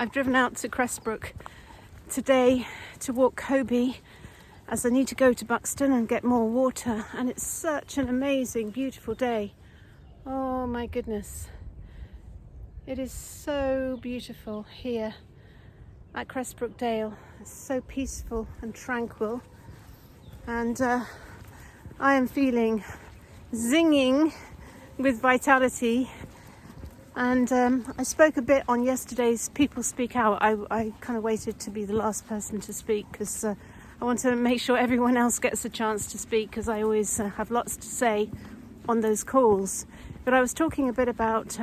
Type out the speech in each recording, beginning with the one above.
I've driven out to Cressbrook today to walk Kobe as I need to go to Buxton and get more water, and it's such an amazing, beautiful day. Oh my goodness. It is so beautiful here at Cressbrook Dale. It's so peaceful and tranquil, and I am feeling zinging with vitality. And I spoke a bit on yesterday's People Speak Out. I kind of waited to be the last person to speak because I want to make sure everyone else gets a chance to speak, because I always have lots to say on those calls. But I was talking a bit about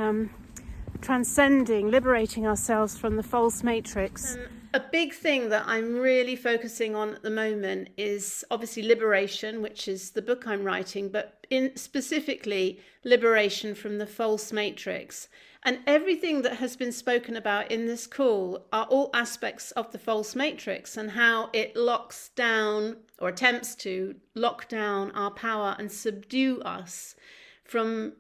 transcending, liberating ourselves from the false matrix. A big thing that I'm really focusing on at the moment is obviously liberation, which is the book I'm writing, but specifically liberation from the false matrix. And everything that has been spoken about in this call are all aspects of the false matrix and how it locks down, or attempts to lock down, our power and subdue us from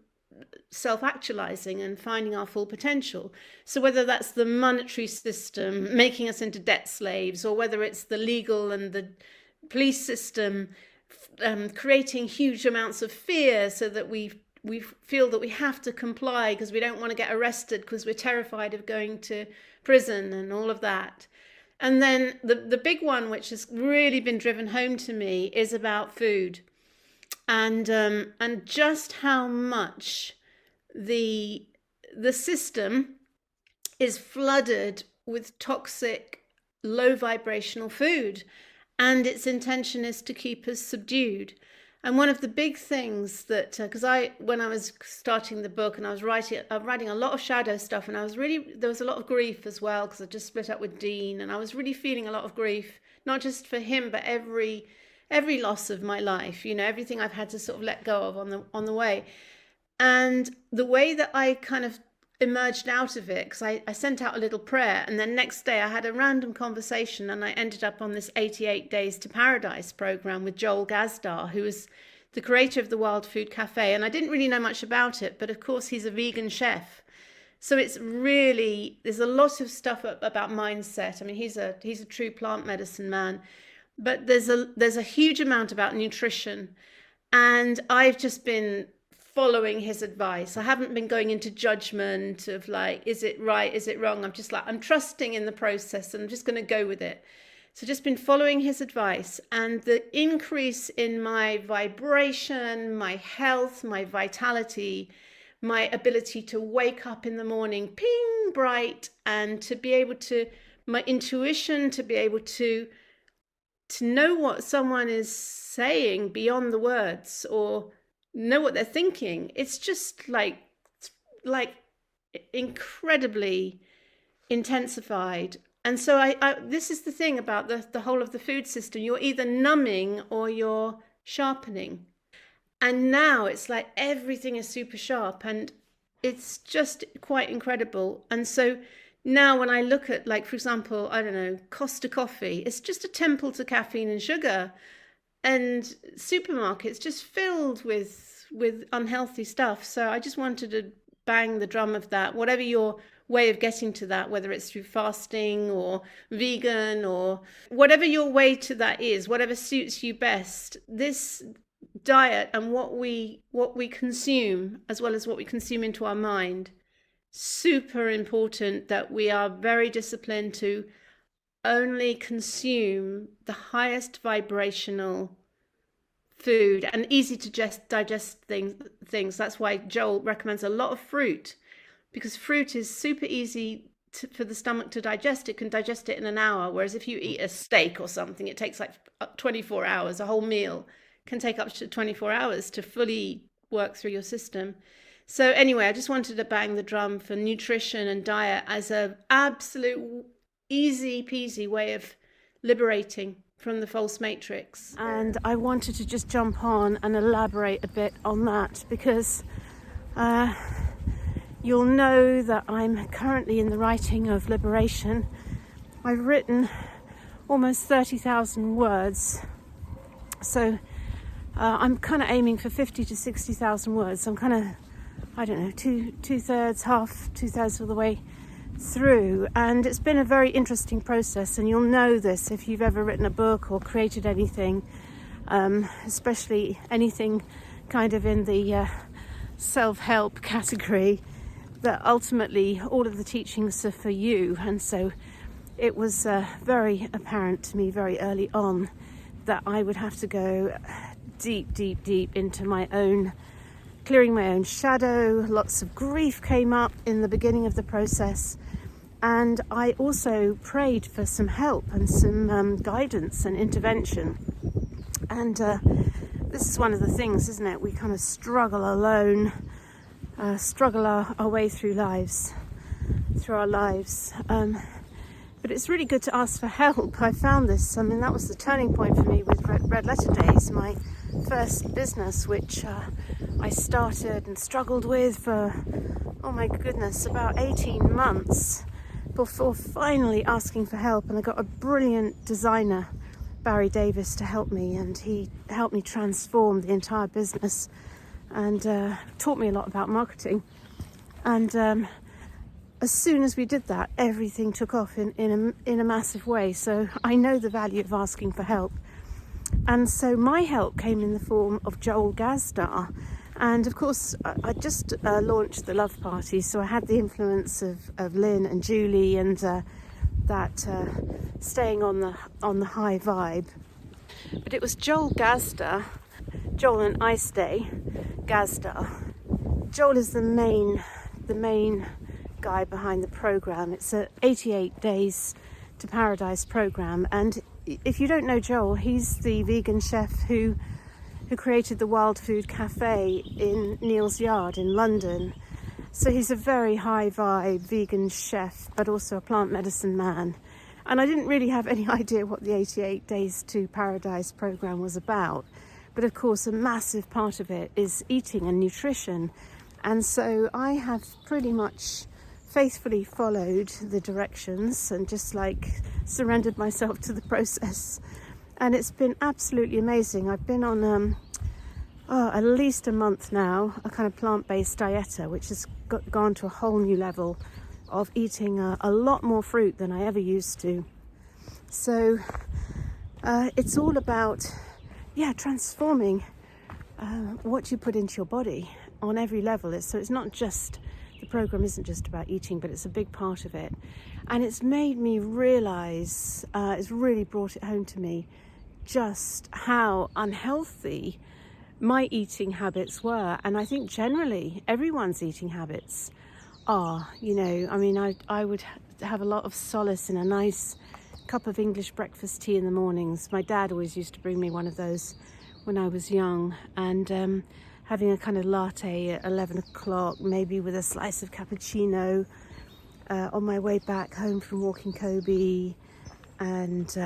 self-actualizing and finding our full potential. So whether that's the monetary system making us into debt slaves, or whether it's the legal and the police system creating huge amounts of fear so that we feel that we have to comply because we don't want to get arrested because we're terrified of going to prison and all of that. And then the big one, which has really been driven home to me, is about food. And just how much the system is flooded with toxic, low vibrational food, and its intention is to keep us subdued. And one of the big things that, because when I was starting the book and I was writing a lot of shadow stuff, and there was a lot of grief as well, because I just split up with Dean, and I was really feeling a lot of grief, not just for him, but every loss of my life, everything I've had to sort of let go of on the way. And the way that I kind of emerged out of it, because I sent out a little prayer, and then next day I had a random conversation, and I ended up on this 88 Days to Paradise program with Joel Gazdar, who is the creator of the Wild Food Cafe. And I didn't really know much about it, but of course he's a vegan chef. So there's a lot of stuff about mindset. I mean, he's a true plant medicine man. But there's a huge amount about nutrition, and I've just been following his advice. I haven't been going into judgment of like, is it right, is it wrong? I'm just like, I'm trusting in the process and I'm just going to go with it. So just been following his advice, and the increase in my vibration, my health, my vitality, my ability to wake up in the morning, ping, bright, and to be able to, my intuition, to be able to know what someone is saying beyond the words, or know what they're thinking. It's just like incredibly intensified. And so this is the thing about the whole of the food system. You're either numbing or you're sharpening. And now it's like everything is super sharp, and it's just quite incredible. And so now when I look at, like, for example, I don't know, Costa Coffee, it's just a temple to caffeine and sugar, and supermarkets just filled with unhealthy stuff. So I just wanted to bang the drum of that, whatever your way of getting to that, whether it's through fasting or vegan, or whatever your way to that is, whatever suits you best. This diet and what we consume, as well as what we consume into our mind, super important that we are very disciplined to only consume the highest vibrational food and easy to digest things. That's why Joel recommends a lot of fruit, because fruit is super easy for the stomach to digest. It can digest it in an hour, whereas if you eat a steak or something, it takes like 24 hours. A whole meal can take up to 24 hours to fully work through your system. So anyway, I just wanted to bang the drum for nutrition and diet as an absolute easy peasy way of liberating from the false matrix. And I wanted to just jump on and elaborate a bit on that, because you'll know that I'm currently in the writing of liberation. I've written almost 30,000 words. So I'm kind of aiming for 50 to 60,000 words. I'm kind of, I don't know, two-thirds of the way through, and it's been a very interesting process, and you'll know this if you've ever written a book or created anything, especially anything kind of in the self-help category, that ultimately all of the teachings are for you. And so it was very apparent to me very early on that I would have to go deep into my own, clearing my own shadow. Lots of grief came up in the beginning of the process, and I also prayed for some help and some guidance and intervention. And this is one of the things, isn't it? We kind of struggle alone, struggle our way through our lives. But it's really good to ask for help. I found this, that was the turning point for me with Red Letter Days, my first business, which I started and struggled with for, oh my goodness, about 18 months before finally asking for help. And I got a brilliant designer, Barry Davis, to help me, and he helped me transform the entire business and taught me a lot about marketing. And as soon as we did that, everything took off in a massive way. So I know the value of asking for help. And so my help came in the form of Joel Gazdar. And of course, I just launched the Love Party, so I had the influence of Lynn and Julie, and that staying on the high vibe. But it was Joel Gazdar, Joel and I stay Gazdar. Joel is the main guy behind the program. It's a 88 Days to Paradise program, and if you don't know Joel, he's the vegan chef who created the Wild Food Cafe in Neal's Yard in London. So he's a very high vibe vegan chef, but also a plant medicine man. And I didn't really have any idea what the 88 Days to Paradise program was about, but of course a massive part of it is eating and nutrition. And so I have pretty much faithfully followed the directions and just surrendered myself to the process, and it's been absolutely amazing. I've been on at least a month now, a kind of plant-based dieta, which has gone to a whole new level of eating a lot more fruit than I ever used to. So it's all about transforming what you put into your body on every level. So it's not just, the program isn't just about eating, but it's a big part of it. And it's made me realise, it's really brought it home to me, just how unhealthy my eating habits were. And I think generally everyone's eating habits are, I would have a lot of solace in a nice cup of English breakfast tea in the mornings. My dad always used to bring me one of those when I was young, and having a kind of latte at 11 o'clock, maybe with a slice of cappuccino on my way back home from walking Kobe, and,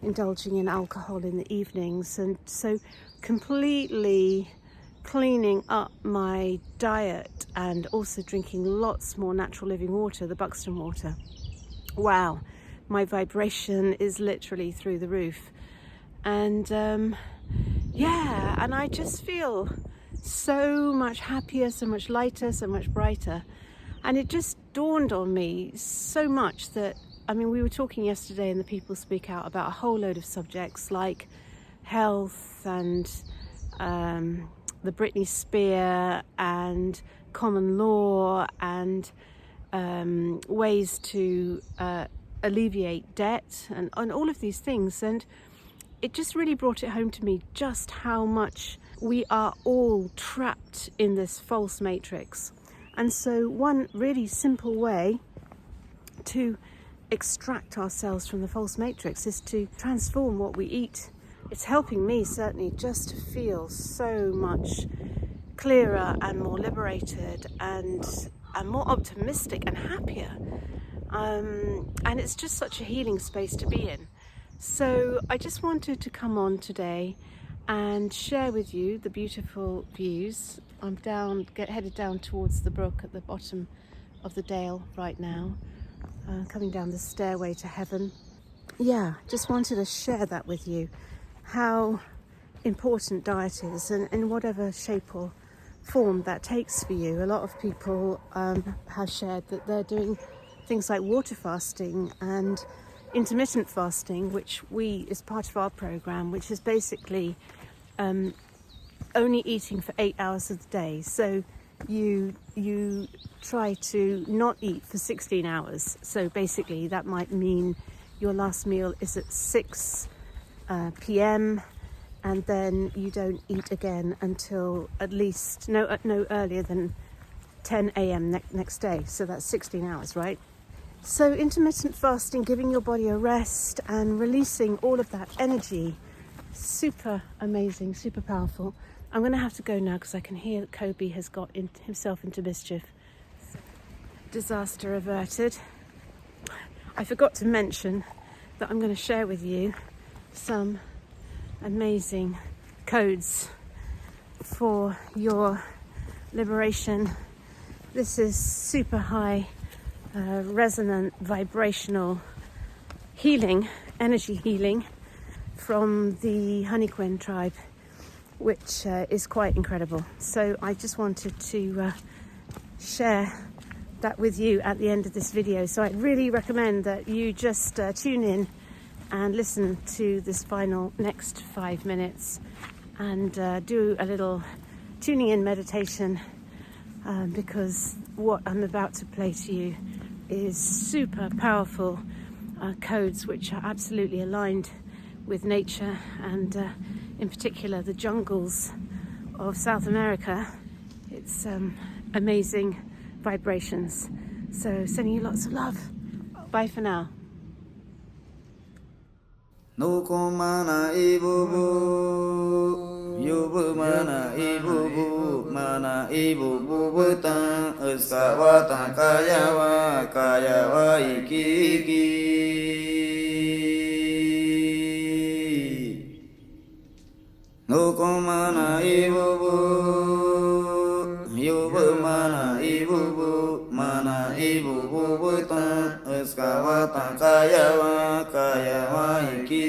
indulging in alcohol in the evenings. And so completely cleaning up my diet and also drinking lots more natural living water, the Buxton water. Wow, my vibration is literally through the roof. And and I just feel so much happier, so much lighter, so much brighter. And it just dawned on me so much that, we were talking yesterday in the People Speak Out about a whole load of subjects like health and the Britney Spears and common law and ways to alleviate debt and all of these things. And it just really brought it home to me just how much we are all trapped in this false matrix. And so one really simple way to extract ourselves from the false matrix is to transform what we eat. It's helping me certainly just to feel so much clearer and more liberated and more optimistic and happier. And it's just such a healing space to be in. So I just wanted to come on today and share with you the beautiful views. I'm headed down towards the brook at the bottom of the dale right now, coming down the stairway to heaven. Just wanted to share that with you, how important diet is, and in whatever shape or form that takes for you. A lot of people have shared that they're doing things like water fasting and intermittent fasting, which is part of our program, which is basically only eating for 8 hours of the day. So you try to not eat for 16 hours. So basically that might mean your last meal is at 6 p.m. and then you don't eat again until at least no earlier than 10 a.m. next day. So that's 16 hours, right? So intermittent fasting, giving your body a rest and releasing all of that energy, super amazing, super powerful. I'm going to have to go now because I can hear that Kobe has got himself into mischief. Disaster averted. I forgot to mention that I'm going to share with you some amazing codes for your liberation. This is super high resonant vibrational healing, energy healing from the Honeyquin tribe, which is quite incredible. So I just wanted to share that with you at the end of this video. So I'd really recommend that you just tune in and listen to this final next 5 minutes and do a little tuning in meditation, because what I'm about to play to you is super powerful codes which are absolutely aligned with nature, and in particular the jungles of South America. It's amazing vibrations. So sending you lots of love. Bye for now. Nuku mana ibu bu, yubu mana ibu bu betang, eskawata kayawa iki. Nuku mana ibu bu, yubu mana ibu bu betang, eskawata kayawa iki.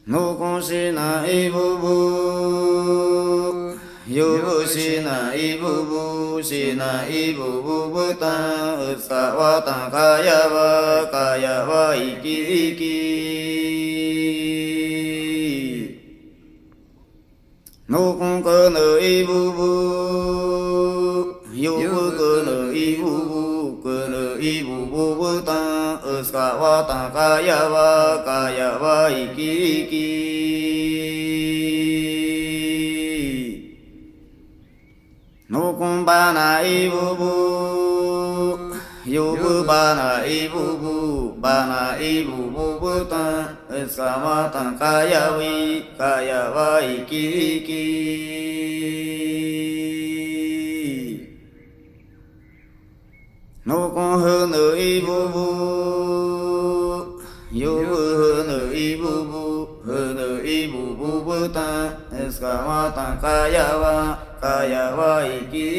Nuku shina ibu bu, yubu shina ibu bu betang, eskawata kayawa iki. Nuku kana ibu bu, yubu kana ibu bu betang, eskawata kayawa iki. Nuku bana ibu bu, yubu bana ibu bu betang, eskawata kayawa iki. Nuku hana ibu bu, yubu hana ibu bu betang, eskawata kayawa iki.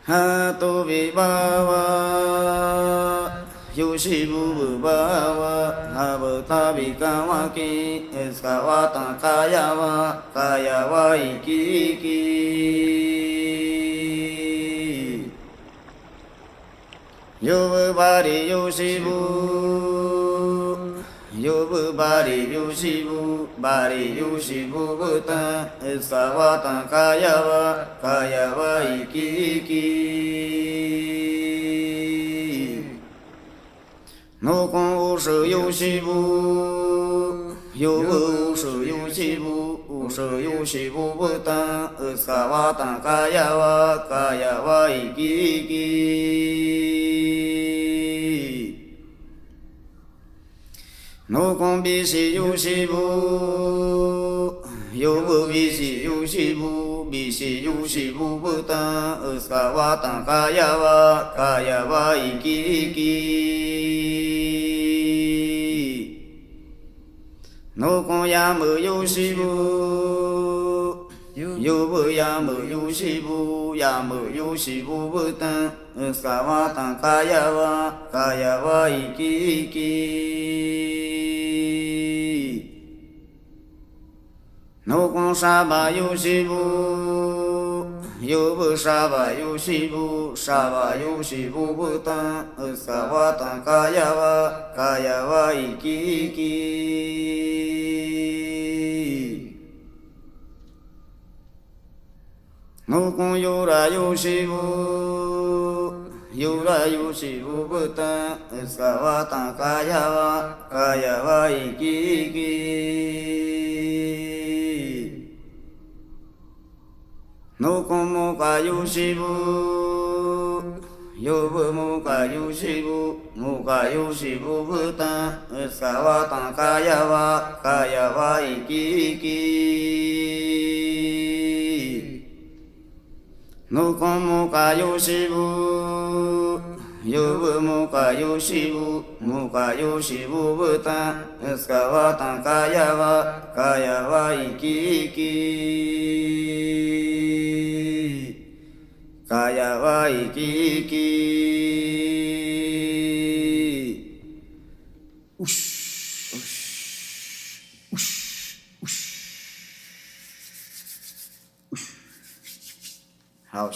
Hatu vibawa, yushibu bawa, habutabi kawaki, eskawata kayawa iki. Yubu bari yushibu, betang, eskawata kayawa iki. Nuku ushu yushibu, betang, eskawata kayawa iki. Nuku bishi yushibu, betang, eskawata kayawa iki. Nuku yamu yushibu, 有不呀么有西不呀么有西不不等，萨瓦当嘎呀哇一吉一吉。奴公沙巴有西不，有不沙巴有西不，沙巴有西不不等，萨瓦当嘎呀哇一吉一吉。奴公有啦有西不，有啦有西不不等，萨瓦当嘎呀哇一吉一吉。奴公木嘎有西不，有不木嘎有西不，木嘎有西不不等，萨瓦当嘎呀哇一吉一吉。奴公木嘎有西不，有不木嘎有西不，木嘎有西不不等，萨瓦当嘎呀哇一吉一吉。嘎呀哇一吉一吉。好。